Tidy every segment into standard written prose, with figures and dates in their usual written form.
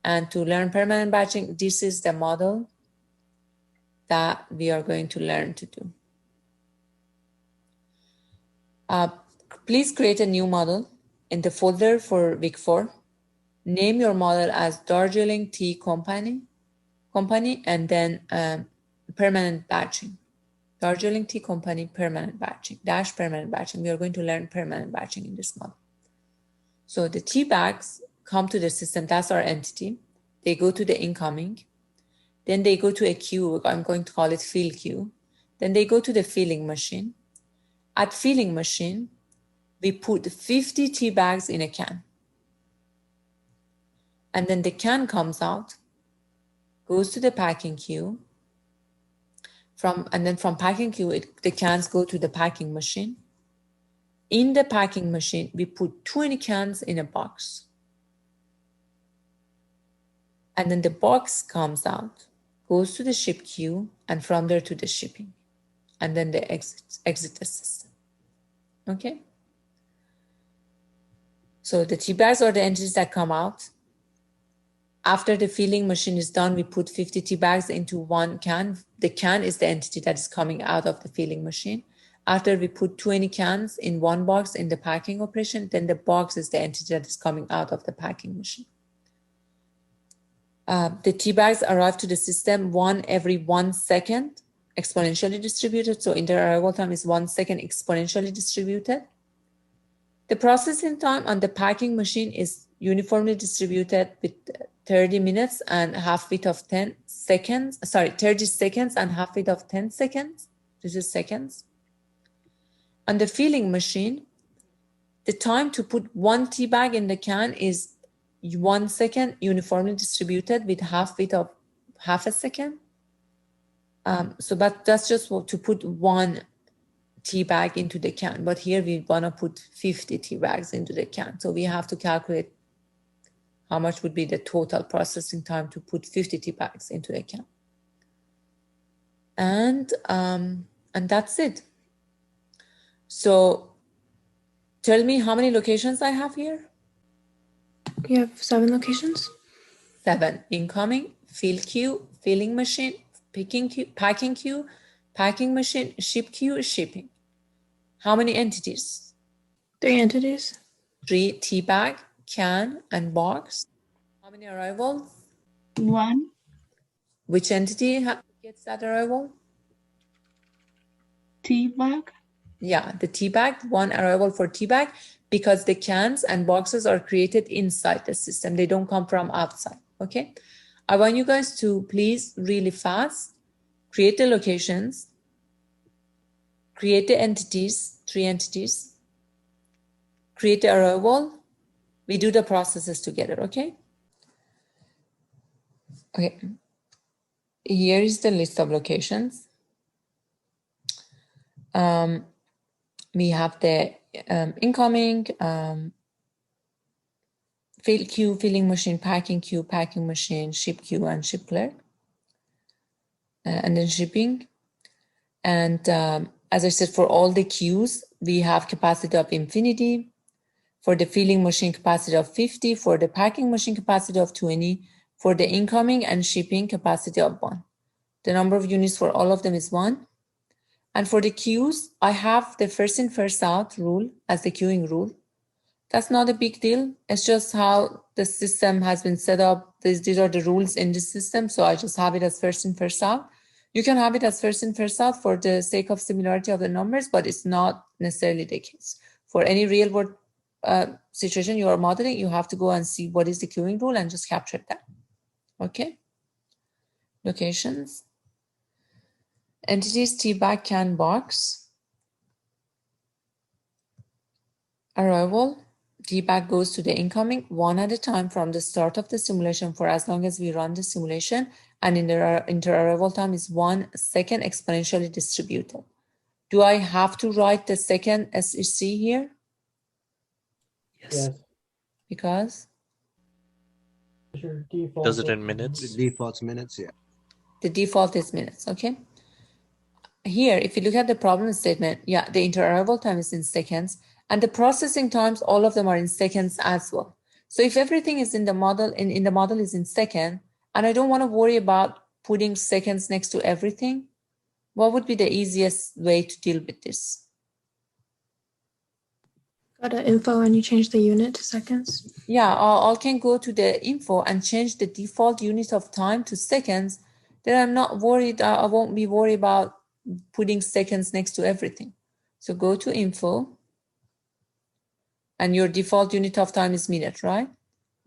And to learn permanent batching, this is the model that we are going to learn to do. Please create a new model in the folder for week 4. Name your model as Darjeeling Tea Company, and then permanent batching. Darjeeling Tea Company permanent batching, dash permanent batching. We are going to learn permanent batching in this model. So the tea bags come to the system. That's our entity. They go to the incoming. Then they go to a queue. I'm going to call it fill queue. Then they go to the filling machine. At filling machine, we put 50 tea bags in a can. And then the can comes out, goes to the packing queue. And then from packing queue, the cans go to the packing machine. In the packing machine, we put 20 cans in a box. And then the box comes out, goes to the ship queue, and from there to the shipping. And then they exit the system. Okay? So the tea bags are the entities that come out. After the filling machine is done, we put 50 tea bags into one can. The can is the entity that is coming out of the filling machine. After we put 20 cans in one box in the packing operation, then the box is the entity that is coming out of the packing machine. The tea bags arrive to the system one every 1 second, exponentially distributed. So inter-arrival time is 1 second exponentially distributed. The processing time on the packing machine is uniformly distributed with 30 minutes and half bit of 10 seconds. Sorry, 30 seconds and half bit of 10 seconds. This is seconds. On the filling machine, the time to put one tea bag in the can is 1 second uniformly distributed with half bit of half a second. But that's just to put one tea bag into the can. But here we want to put 50 tea bags into the can. So we have to calculate how much would be the total processing time to put 50 tea bags into the can. And that's it. So tell me how many locations I have here? You have 7 locations? 7. Incoming, fill queue, filling machine, packing queue, packing machine, ship queue, shipping. How many entities? 3 entities. 3 tea bag, can, and box. How many arrivals? 1. Which entity gets that arrival? Tea bag. Yeah, the tea bag, 1 arrival for tea bag, because the cans and boxes are created inside the system. They don't come from outside, okay? I want you guys to please really fast create the locations, create the entities, 3 entities, create the arrival. We do the processes together, okay? Okay. Here is the list of locations. We have the incoming, fill queue, filling machine, packing queue, packing machine, ship queue, and ship clerk. And then shipping. And as I said, for all the queues, we have capacity of infinity. For the filling machine, capacity of 50. For the packing machine, capacity of 20. For the incoming and shipping, capacity of 1. The number of units for all of them is 1. And for the queues, I have the first in, first out rule as the queuing rule. That's not a big deal. It's just how the system has been set up. These are the rules in the system. So I just have it as first in, first out. You can have it as first in, first out for the sake of similarity of the numbers, but it's not necessarily the case. For any real world situation you are modeling, you have to go and see what is the queuing rule and just capture that. Okay. Locations. Entities, tea bag, can, box. Arrival. Tea bag goes to the incoming 1 at a time from the start of the simulation for as long as we run the simulation, and in the inter-arrival time is 1 second exponentially distributed. Do I have to write the second SEC here? Yes. Because? Your default Does it in minutes? The default's minutes, yeah. The default is minutes, okay? Here, if you look at the problem statement, yeah, the inter-arrival time is in seconds, and the processing times, all of them are in seconds as well. So if everything is in the model, in the model is in second, and I don't want to worry about putting seconds next to everything, what would be the easiest way to deal with this? Go to info and you change the unit to seconds. Yeah, I can go to the info and change the default unit of time to seconds. Then I'm not worried, I won't be worried about putting seconds next to everything. So go to info, and your default unit of time is minute, right?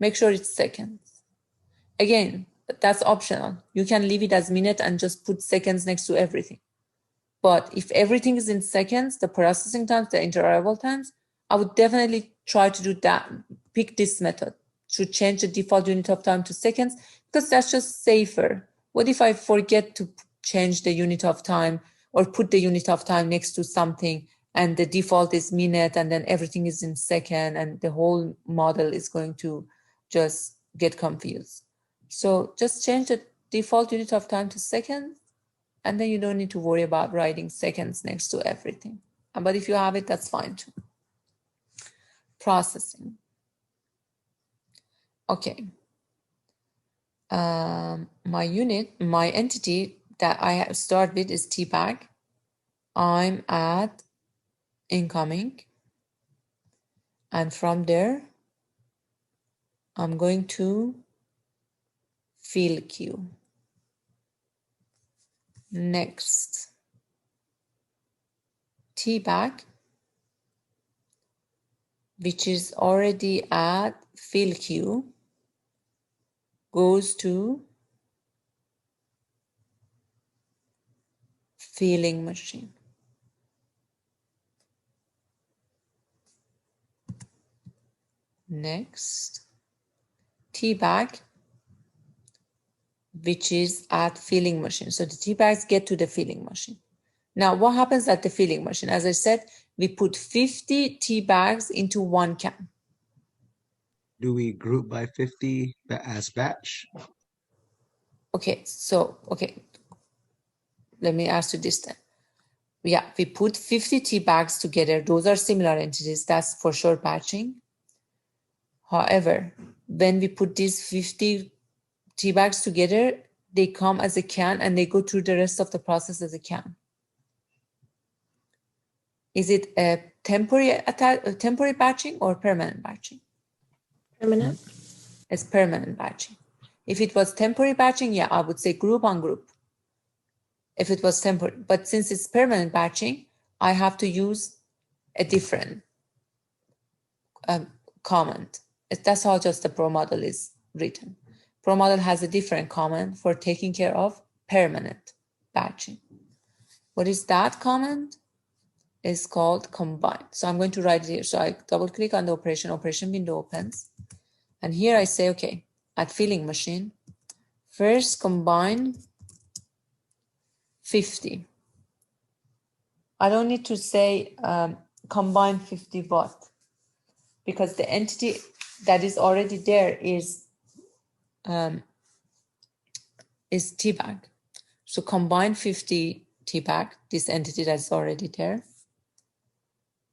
Make sure it's seconds. Again, that's optional. You can leave it as minute and just put seconds next to everything. But if everything is in seconds, the processing times, the interarrival times, I would definitely try to do that. Pick this method to change the default unit of time to seconds, because that's just safer. What if I forget to change the unit of time or put the unit of time next to something and the default is minute and then everything is in second and the whole model is going to just get confused. So just change the default unit of time to seconds, and then you don't need to worry about writing seconds next to everything. But if you have it, that's fine too. Processing. Okay. My entity that I have start with is tbag. I'm at incoming. And from there, I'm going to fill queue. Next, tbag, which is already at fill queue, goes to filling machine. Next, tbag, which is at filling machine. So the T-bags get to the filling machine. Now, what happens at the filling machine? As I said, we put 50 T-bags into one can. Do we group by 50 as batch? Okay, so, let me ask you this then. Yeah, we put 50 T-bags together. Those are similar entities. That's for sure batching. However, when we put these 50 T-bags together, they come as a can and they go through the rest of the process as a can. Is it a temporary batching or permanent batching? Permanent. It's permanent batching. If it was temporary batching, yeah, I would say group on group. If it was temporary, but since it's permanent batching, I have to use a different comment. That's how just the ProModel is written. ProModel has a different comment for taking care of permanent batching. What is that comment? It's called combine. So I'm going to write it here. So I double click on the operation window opens. And here I say, okay, at filling machine, first combine 50. I don't need to say combine 50 what, because the entity that is already there is tbag. So combine 50 tbag, this entity that's already there.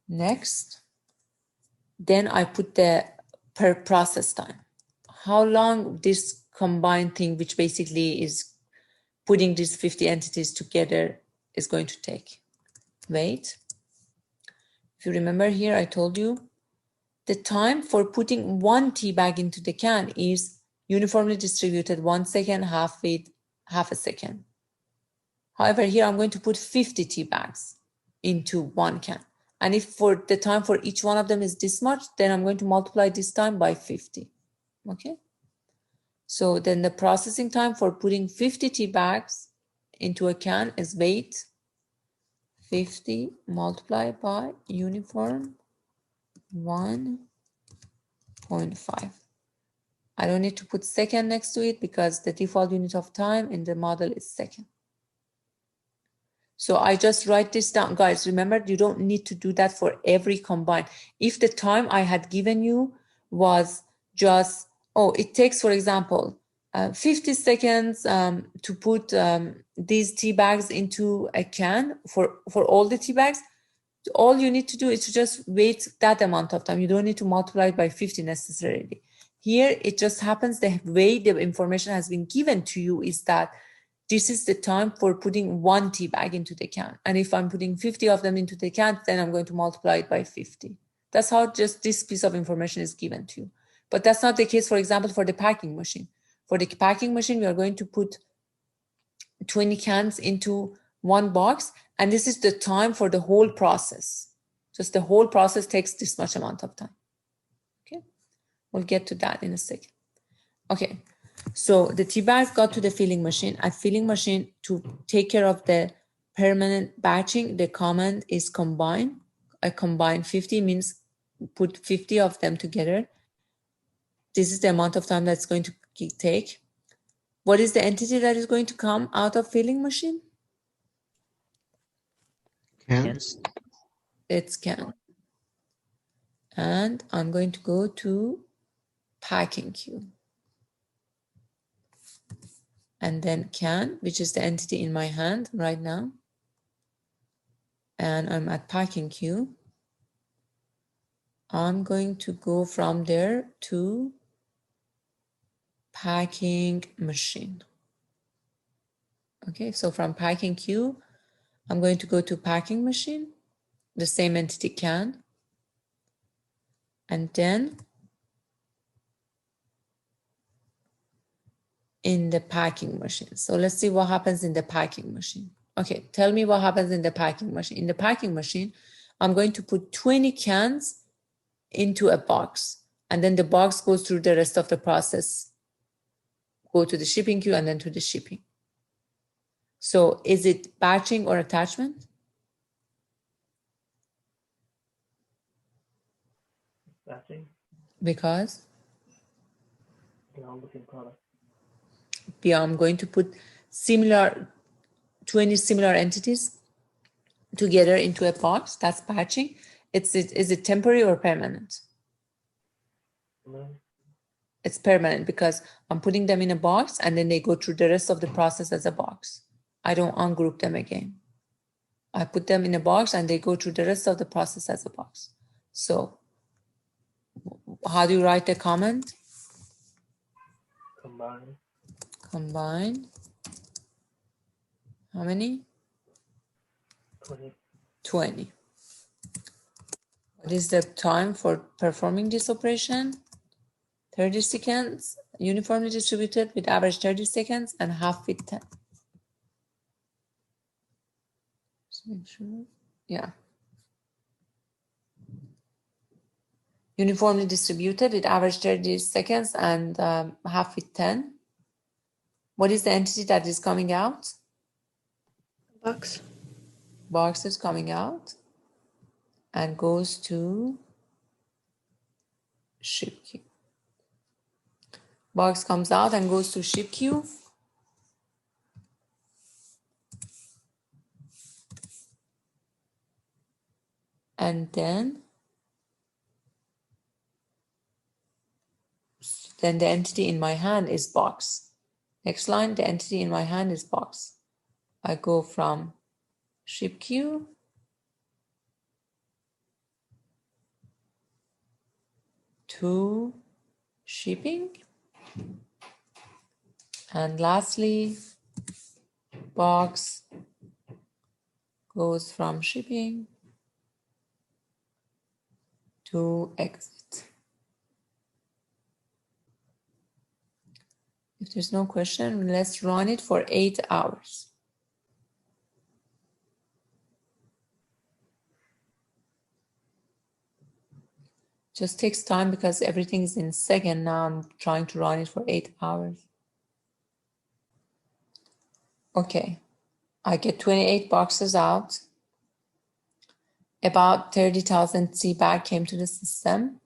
Next, then I put the per process time. How long this combined thing, which basically is putting these 50 entities together, is going to take. Wait. If you remember here, I told you the time for putting one tea bag into the can is uniformly distributed 1 second, half a second. However, here I'm going to put 50 tea bags into one can. And if for the time for each one of them is this much, then I'm going to multiply this time by 50. Okay. So then the processing time for putting 50 tea bags into a can is wait 50 multiplied by uniform 1.5. I don't need to put second next to it because the default unit of time in the model is second. So I just write this down. Guys, remember, you don't need to do that for every combine. If the time I had given you was just, it takes, for example, 50 seconds to put these tea bags into a can for all the tea bags, all you need to do is to just wait that amount of time. You don't need to multiply it by 50 necessarily. Here, it just happens the way the information has been given to you is that this is the time for putting 1 tea bag into the can. And if I'm putting 50 of them into the can, then I'm going to multiply it by 50. That's how just this piece of information is given to you. But that's not the case, for example, for the packing machine. For the packing machine, we are going to put 20 cans into one box. And this is the time for the whole process. Just the whole process takes this much amount of time. Okay, we'll get to that in a second. Okay, so the tea bags got to the filling machine. At filling machine, to take care of the permanent batching, the command is combine. I combine 50 means put 50 of them together. This is the amount of time that's going to take. What is the entity that is going to come out of filling machine? Cans. It's can. And I'm going to go to packing queue. And then can, which is the entity in my hand right now. And I'm at packing queue. I'm going to go from there to packing machine. Okay, so from packing queue, I'm going to go to packing machine, the same entity can. And then in the packing machine. So let's see what happens in the packing machine. Okay, tell me what happens in the packing machine. In the packing machine, I'm going to put 20 cans into a box, and then the box goes through the rest of the process, go to the shipping queue and then to the shipping. So is it batching or attachment? Batching. Because I'm looking product. yeah, I'm going to put 20 similar entities together into a box. That's batching. Is it temporary or permanent? It's permanent because I'm putting them in a box and then they go through the rest of the process as a box. I don't ungroup them again. I put them in a box and they go through the rest of the process as a box. So how do you write the command? Combine. Combine. How many? 20. 20. What is the time for performing this operation? 30 seconds, uniformly distributed with average 30 seconds and half with 10. Just make sure. Yeah. Uniformly distributed with average 30 seconds and half with 10. What is the entity that is coming out? Box. Box is coming out and goes to ship queue. Box comes out and goes to ship queue. And then the entity in my hand is box. Next line, the entity in my hand is box. I go from ship queue to shipping. And lastly, box goes from shipping to exit. If there's no question, let's run it for 8 hours. Just takes time because everything is in second. Now I'm trying to run it for 8 hours. Okay, I get 28 boxes out. About 30,000 tea bag came to the system.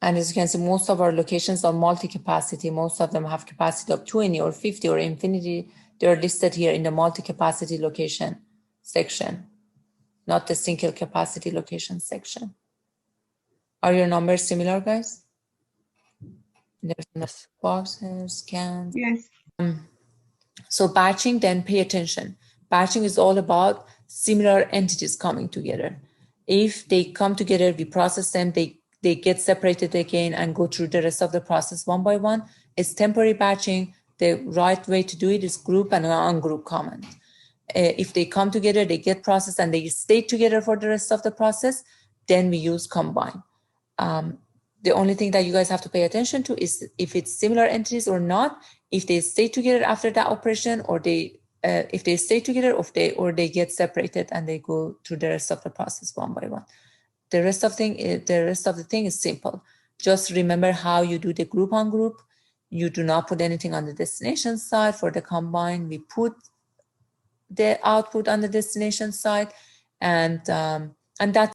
And as you can see, most of our locations are multi-capacity. Most of them have capacity of 20 or 50 or infinity. They're listed here in the multi-capacity location section, not the single capacity location section. Are your numbers similar, guys? There's no boxes, cans. Yes. So batching, then pay attention. Batching is all about similar entities coming together. If they come together, we process them, they they get separated again and go through the rest of the process one by one. It's temporary batching. The right way to do it is group and ungroup comment. If they come together, they get processed and they stay together for the rest of the process, then we use combine. The only thing that you guys have to pay attention to is if it's similar entities or not, if they stay together after that operation, or if they stay together, or they get separated and they go through the rest of the process one by one. The rest of the thing is simple. Just remember how you do the group on group. You do not put anything on the destination side. For the combine, we put the output on the destination side, and that's